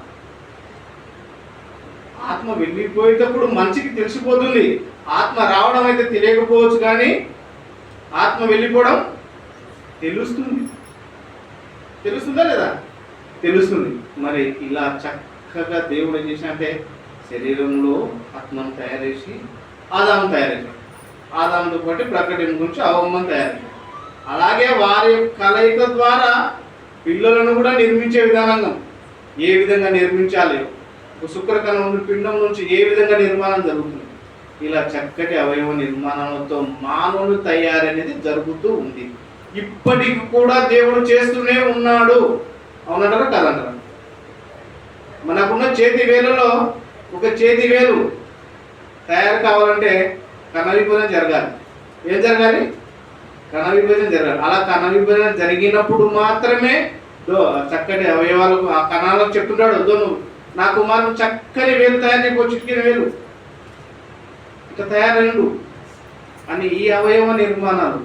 ఆత్మ వెళ్ళిపోయేటప్పుడు మనిషికి తెలిసిపోతుంది. ఆత్మ రావడం అయితే తెలియకపోవచ్చు, కానీ ఆత్మ వెళ్ళిపోవడం తెలుస్తుంది. తెలుస్తుందా లేదా? తెలుస్తుంది. మరి ఇలా చక్కగా దేవుడు ఏం చేసినంటే శరీరంలో ఆత్మను తయారు చేసి ఆదాము తయారు చేశాడు. ఆదాముతో పాటు ప్రకటన గురించి అవమ్మను తయారు చేశాడు. అలాగే వారి కలయిక ద్వారా పిల్లలను కూడా నిర్మించే విధానంగా ఏ విధంగా నిర్మించాలి, శుక్రకణం పిండం నుంచి ఏ విధంగా నిర్మాణం జరుగుతుంది, ఇలా చక్కటి అవయవ నిర్మాణాలతో మానవుని తయారు అనేది జరుగుతూ ఉంది. ఇప్పటికి కూడా దేవుడు చేస్తూనే ఉన్నాడు. అవునంటారా కాదంటారా? మనకున్న చేతి వేలలో ఒక చేతి వేలు తయారు కావాలంటే కణ విభజన జరగాలి. ఏం జరగాలి? కణ విభజన జరగాలి. అలా కణ విభజన జరిగినప్పుడు మాత్రమే చక్కటి అవయవాలకు ఆ కణాలకు చెప్తుంటాడు, నువ్వు నా కుమారుడు చక్కని వేలు తయారు చేయబో, చిటికిన వేలు ఇట్లా తయారైండు అని ఈ అవయవ నిర్మాణాలు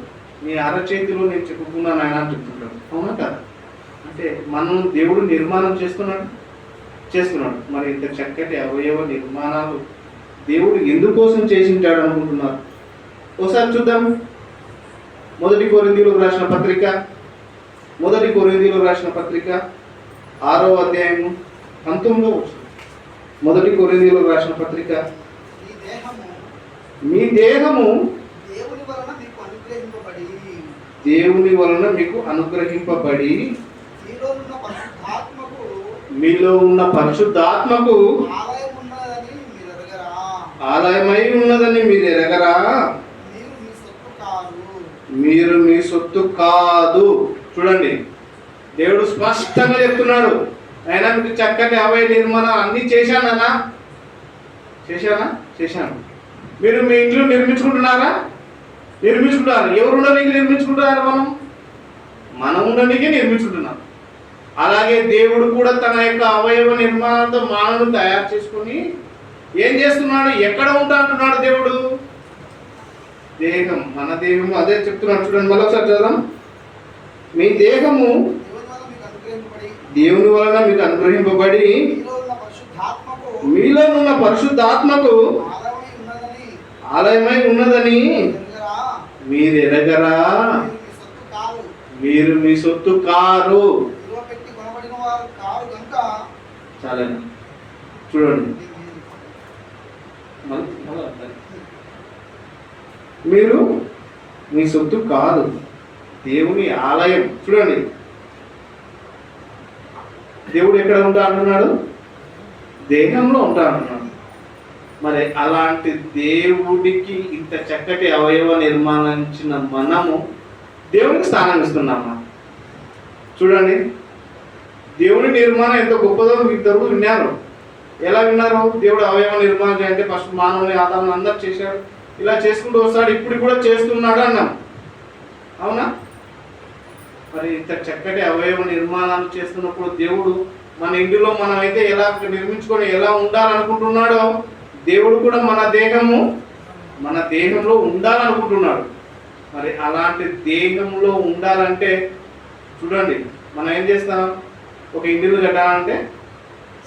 నీ అరచేతిలో నేను చెప్పుకున్నాను ఆయన అని చెప్తుంటాడు. అవునా కదా? అంటే మనం దేవుడు నిర్మాణం చేస్తున్నాడు. మరి ఇంత చక్కటి అవయవ నిర్మాణాలు దేవుడు ఎందుకోసం చేసింటాడు అనుకుంటున్నారు? ఒకసారి చూద్దాం. మొదటి కొరింథీయులకు రాసిన పత్రిక 6వ అధ్యాయము 19వ వచనం. మొదటి కొరింథీయులకు రాసిన పత్రిక, మీ దేహము దేవుని వలన మీకు అనుగ్రహింపబడి మీలో ఉన్న పరిశుద్ధాత్మకు ఆలయమై ఉన్నదని మీరు ఎరగరా? మీరు మీ సొత్తు కాదు. చూడండి, దేవుడు స్పష్టంగా చెప్తున్నాడు. అయినా మీకు చక్కటి అవయవ నిర్మాణం అన్ని చేశాను. మీరు మీ ఇంట్లో నిర్మించుకుంటున్నారు. ఎవరు ఉండడానికి నిర్మించుకుంటున్నారు? మనం ఉండడానికి నిర్మించుకుంటున్నాం. అలాగే దేవుడు కూడా తన యొక్క అవయవ నిర్మాణంతో మానవుని తయారు చేసుకుని ఏం చేస్తున్నాడు? ఎక్కడ ఉంటా అంటున్నాడు దేవుడు? దేహం, మన దేహము. అదే చెప్తున్నాడు. చూడండి, మరొకసారి చదువుదాం. మీ దేహము దేవుని వలన మీకు అనుగ్రహింపబడి మీలో ఉన్న పరిశుద్ధాత్మకు ఆలయమై ఉన్నదని మీరు ఎరగరా? మీరు మీ సొత్తు కారు. చాలా చూడండి, మీరు మీ సొత్తు కాదు, దేవుని ఆలయం. చూడండి, దేవుడు ఎక్కడ ఉంటా అంటున్నాడు? దేహంలో ఉంటా అంటున్నాడు. మరి అలాంటి దేవుడికి ఇంత చక్కటి అవయవ నిర్మాణం ఇచ్చిన మనము దేవునికి స్థానం ఇస్తున్నామా? చూడండి, దేవుని నిర్మాణం ఎంత గొప్పదో ఇద్దరు విన్నారు. ఎలా విన్నారు? దేవుడు అవయవ నిర్మాణం చేయంటే ఫస్ట్ మానవుని ఆదాలను అందరు చేశాడు. ఇలా చేసుకుంటూ వస్తాడు, ఇప్పుడు కూడా చేస్తున్నాడు అన్నాం. అవునా? మరి ఇంత చక్కటి అవయవ నిర్మాణాలు చేస్తున్నప్పుడు దేవుడు మన ఇంటిలో మనం అయితే ఎలా నిర్మించుకొని ఎలా ఉండాలనుకుంటున్నాడో దేవుడు కూడా మన దేహంలో ఉండాలనుకుంటున్నాడు. మరి అలాంటి దేహంలో ఉండాలంటే చూడండి, మనం ఏం చేస్తాం? ఒక ఇంటిని కట్టాలంటే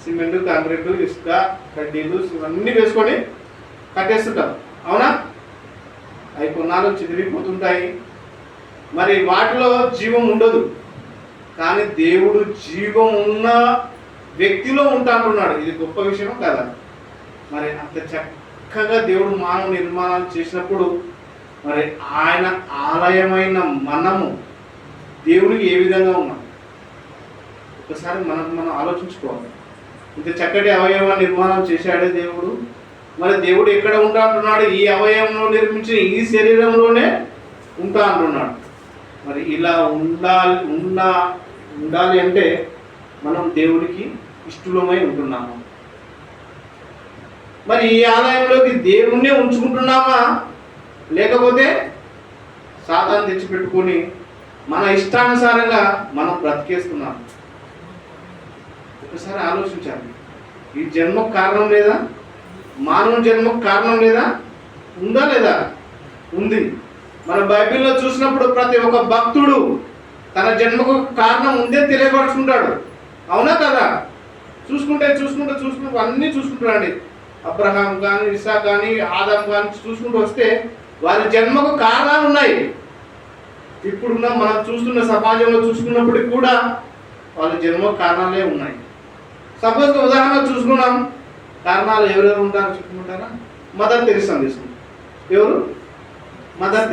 సిమెంట్, కాంక్రీట్, ఇసుక, కడ్డీలు ఇవన్నీ వేసుకొని కట్టేస్తుంటాం. అవునా? అవి కొన్నాళ్ళు చెదిరిపోతుంటాయి. మరి వాటిలో జీవం ఉండదు. కానీ దేవుడు జీవం ఉన్న వ్యక్తిలో ఉంటా అంటున్నాడు. ఇది గొప్ప విషయం కదా? మరి అంత చక్కగా దేవుడు మానవ నిర్మాణాలు చేసినప్పుడు మరి ఆయన ఆలయమైన మనము దేవునికి ఏ విధంగా ఉన్నాం? ఒకసారి మనం ఆలోచించుకోవాలి. ఇంత చక్కటి అవయవ నిర్మాణం చేశాడే దేవుడు. మరి దేవుడు ఎక్కడ ఉంటా అంటున్నాడు? ఈ అవయవంలో నిర్మించిన ఈ శరీరంలోనే ఉంటా అంటున్నాడు. మరి ఇలా ఉండాలి అంటే మనం దేవుడికి ఇష్టలమై ఉంటున్నాము. మరి ఈ ఆలయంలోకి దేవుణ్ణే ఉంచుకుంటున్నామా, లేకపోతే సాతాను తెచ్చిపెట్టుకొని మన ఇష్టానుసారంగా మనం బ్రతికేస్తున్నాం? ఒకసారి ఆలోచించాలి. ఈ జన్మకు కారణం లేదా? మానవ జన్మకు కారణం లేదా? ఉందా లేదా? ఉంది. మన బైబిల్లో చూసినప్పుడు ప్రతి ఒక్క భక్తుడు తన జన్మకు కారణం ఉందే తెలియపరుచుకుంటాడు. అవునా కదా? చూసుకుంటే అన్నీ చూసుకుంటారండి. అబ్రహాం కానీ, ఇసాక్ కానీ, ఆదాం కానీ చూసుకుంటూ వస్తే వారి జన్మకు కారణాలు ఉన్నాయి. ఇప్పుడున్న మనం చూస్తున్న సమాజంలో చూసుకున్నప్పటికీ కూడా వాళ్ళ జన్మకు కారణాలే ఉన్నాయి. సపోజ్ ఉదాహరణ చూసుకున్నాం, కారణాలు ఎవరెవరు ఉంటారో చెప్పుకుంటారా? మదర్ తెరీసా తీసుకుంటాం. ఎవరు? మదర్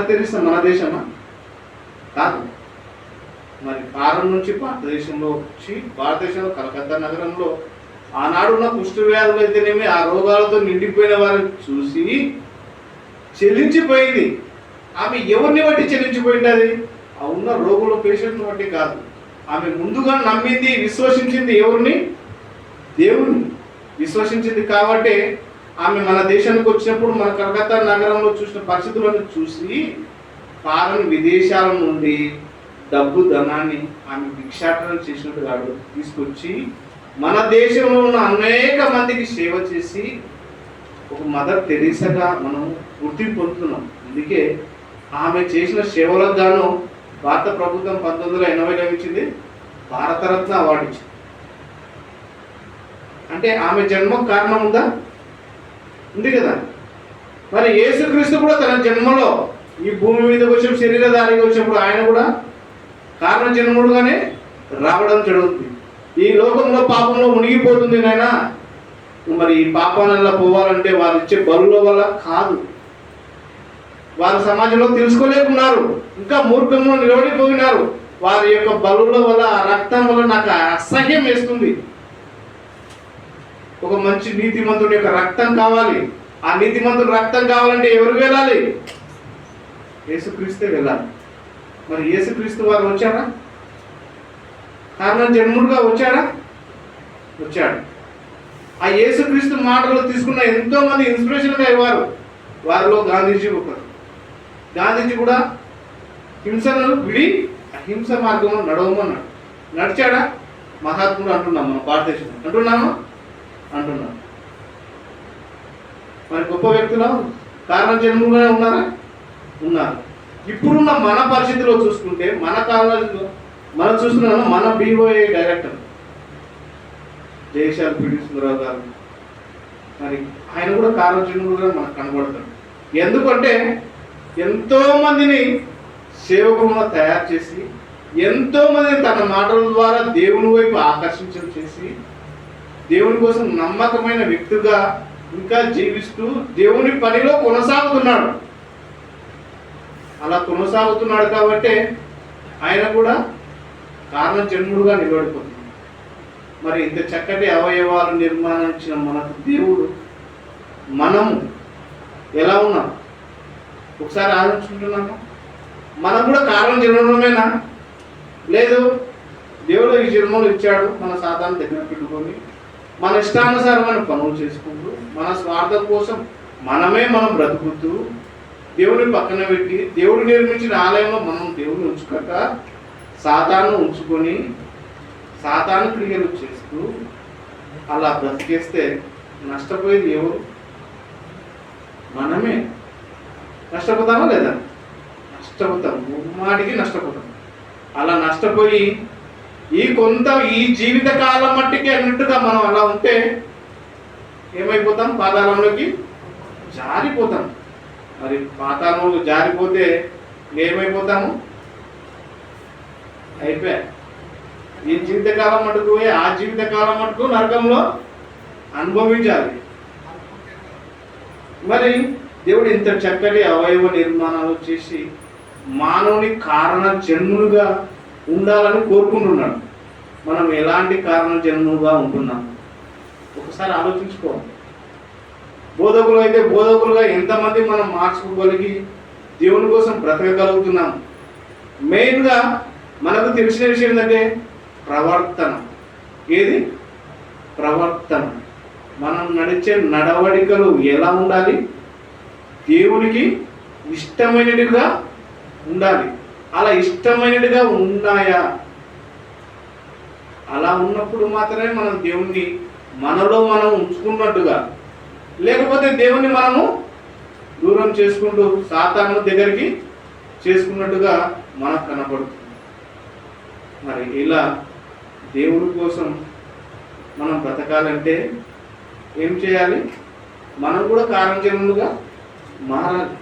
తెరీసా మన దేశమా? కాదు. మరి భారత నుంచి భారతదేశంలో వచ్చి భారతదేశంలో కలకత్తా నగరంలో ఆనాడున్న కుష్టు వ్యాధులు అయితేనేమి ఆ రోగాలతో నిండిపోయిన వారిని చూసి చెల్లించిపోయింది. ఆమె ఎవరిని బట్టి చెల్లించిపోయింది? ఆ ఉన్న రోగుల పేషెంట్ని బట్టి కాదు. ఆమె ముందుగా నమ్మింది, విశ్వసించింది ఎవరిని? దేవుణ్ణి విశ్వసించింది. కాబట్టి ఆమె మన దేశానికి వచ్చినప్పుడు మన కలకత్తా నగరంలో చూసిన పరిస్థితులను చూసి ఫారెన్ విదేశాల నుండి ధనాన్ని ఆమె భిక్షాటన చేసినట్టు తీసుకొచ్చి మన దేశంలో ఉన్న అనేక మందికి సేవ చేసి ఒక మదర్ తెరీసాగా మనం గుర్తింపు పొందుతున్నాం. అందుకే ఆమె చేసిన సేవలకు గాను భారత ప్రభుత్వం 1980లో ఇచ్చింది భారతరత్న అవార్డు ఇచ్చింది. అంటే ఆమె జన్మకు కారణం ఉందా? ఉంది కదా. మరి యేసుక్రీస్తు కూడా తన జన్మలో ఈ భూమి మీదకి వచ్చిన శరీరధారిగా వచ్చినప్పుడు ఆయన కూడా కారణ జన్ముడుగానే రావడం జరుగుతుంది. ఈ లోకంలో పాపంలో మునిగిపోతుంది నాయన. మరి ఈ పాపాలలో పోవాలంటే వారు ఇచ్చే బలుల వల్ల కాదు. వారు సమాజంలో తెలుసుకోలేకున్నారు, ఇంకా మూర్ఖంలో నిలబడిపోయినారు. వారి యొక్క బలుల వల్ల, రక్తం వల్ల నాకు అసహ్యం వేస్తుంది. ఒక మంచి నీతిమంతుడి యొక్క రక్తం కావాలి. ఆ నీతిమంతుడి రక్తం కావాలంటే ఎవరు వెళ్ళాలి? యేసుక్రీస్తే వెళ్ళాలి. మరి యేసుక్రీస్తు వారు వచ్చారా? కారణం జన్ముడుగా వచ్చాడా? వచ్చాడు. ఆ యేసుక్రీస్తు మాటలు తీసుకున్న ఎంతో మంది ఇన్స్పిరేషన్గా అయ్యారు. వారిలో గాంధీజీ ఒకరు. గాంధీజీ కూడా హింసను విడి అహింస మార్గంలో నడవమన్నాడు. నడిచాడా? మహాత్ముడు అంటున్నాం మన భారతదేశంలో. అంటున్నాం. మరి గొప్ప వ్యక్తులు కారణ జన్ములుగానే ఉన్నారా? ఉన్నారు. ఇప్పుడున్న మన పరిస్థితిలో చూసుకుంటే మన కాలంలో మనం చూస్తున్నాము, మన బీఓఏ డైరెక్టర్ జయశాల్ పిడి సుందరరావు గారు, మరి ఆయన కూడా కారణ జన్ములుగా మనకు కనబడతాడు. ఎందుకంటే ఎంతో మందిని సేవకులుగా తయారు చేసి, ఎంతో మందిని తన మాటల ద్వారా దేవుని వైపు ఆకర్షించడం చేసి, దేవుని కోసం నమ్మకమైన వ్యక్తిగా ఇంకా జీవిస్తూ దేవుని పనిలో కొనసాగుతున్నాడు. అలా కొనసాగుతున్నాడు కాబట్టి ఆయన కూడా కారణ జన్ముడుగా నిలబడిపోతుంది. మరి ఇంత చక్కటి అవయవాలు నిర్మాణించిన మనకు దేవుడు, మనము ఎలా ఉన్నాం ఒకసారి ఆలోచించుకుంటున్నాము. మనం కూడా కారణ జన్మమేనా? లేదు, దేవుడు ఈ జన్మలు ఇచ్చాడు, మన సాధారణ దగ్గర పెట్టుకొని మన ఇష్టానుసారమైన పనులు చేసుకుంటూ, మన స్వార్థం కోసం మనం బ్రతుకుతూ, దేవుని పక్కన పెట్టి, దేవుడు నిర్మించిన ఆలయంలో మనం దేవుని ఉంచుకోక సాతాను ఉంచుకొని సాతాను క్రియలు చేస్తూ అలా బ్రతికేస్తే నష్టపోయేది ఎవరు? మనమే. నష్టపోతామా లేదా? నష్టపోతాం, ముమ్మాటికి నష్టపోతాం. అలా నష్టపోయి ఈ జీవిత కాలం మట్టికి అన్నట్టుగా మనం అలా ఉంటే ఏమైపోతాం? పాతాళంలోకి జారిపోతాం. మరి పాతాళంలో జారిపోతే ఏమైపోతాము? అయిపోయా. ఈ జీవితకాలం మటుకు పోయి ఆ జీవితకాలం మటుకు నరకంలో అనుభవించాలి. మరి దేవుడు ఇంత చక్కటి అవయవ నిర్మాణాలు చేసి మానవుని కారణ జన్ములుగా ఉండాలని కోరుకుంటున్నాడు. మనం ఎలాంటి కారణ జన్ములుగా ఉంటున్నాం ఒకసారి ఆలోచించుకోవాలి. బోధకులు అయితే బోధకులుగా ఎంతమంది మనం మార్చుకోగలిగి దేవుని కోసం బ్రతకగలుగుతున్నాం. మెయిన్గా మనకు తెలిసిన విషయం ఏంటంటే ప్రవర్తన. ఏది? ప్రవర్తన. మనం నడిచే నడవడికలు ఎలా ఉండాలి? దేవునికి ఇష్టమైనట్టుగా ఉండాలి. అలా ఇష్టమైనట్టుగా ఉన్నాయా? అలా ఉన్నప్పుడు మాత్రమే మనం దేవుణ్ణి మనలో మనం ఉంచుకున్నట్టుగా, లేకపోతే దేవుణ్ణి మనము దూరం చేసుకుంటూ సాతాను దగ్గరికి చేసుకున్నట్టుగా మనకు కనపడుతుంది. మరి ఇలా దేవుడి కోసం మనం బ్రతకాలంటే ఏం చేయాలి? మనం కూడా కారణజన్ములుగా మారాలి.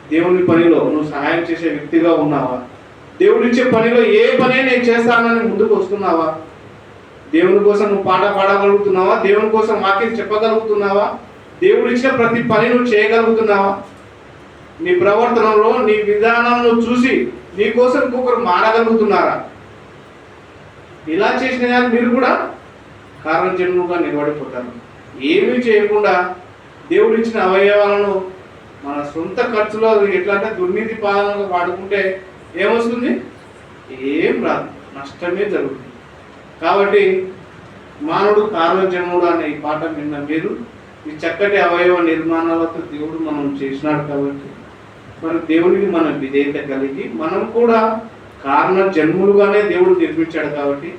దేవుని పనిలో నువ్వు సహాయం చేసే వ్యక్తిగా ఉన్నావా? దేవుడిచ్చే పనిలో ఏ పని నేను చేస్తానని ముందుకు వస్తున్నావా? దేవుని కోసం నువ్వు పాట పాడగలుగుతున్నావా? దేవుని కోసం వాక్యం చెప్పగలుగుతున్నావా? దేవుడు ఇచ్చిన ప్రతి పని నువ్వు చేయగలుగుతున్నావా? నీ ప్రవర్తనలో, నీ విధానంలో చూసి నీ కోసం ఇంకొకరు మారగలుగుతున్నారా? ఇలా చేసిన కానీ మీరు కూడా కారణజన్ముగా నిలబడిపోతారు. ఏమీ చేయకుండా దేవుడు ఇచ్చిన అవయవాలను మన సొంత ఖర్చులో ఎట్లా అంటే దుర్నీతి పాలనగా వాడుకుంటే ఏమొస్తుంది? ఏం రాదు, నష్టమే జరుగుతుంది. కాబట్టి మానవుడు కారణజన్ముడు అనే ఈ పాట నిన్న మీరు ఈ చక్కటి అవయవ నిర్మాణాలతో దేవుడు మనం చేసినాడు. కాబట్టి మరి దేవుడికి మనం విధేయత కలిగి మనం కూడా కారణ జన్ములుగానే దేవుడు నిర్మించాడు. కాబట్టి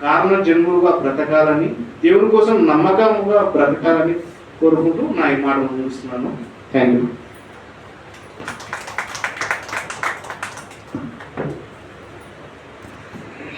కారణ జన్ములుగా బ్రతకాలని, దేవుని కోసం నమ్మకంగా బ్రతకాలని కోరుకుంటూ నా ఈ మాట ముగిస్తున్నాను. Thank you.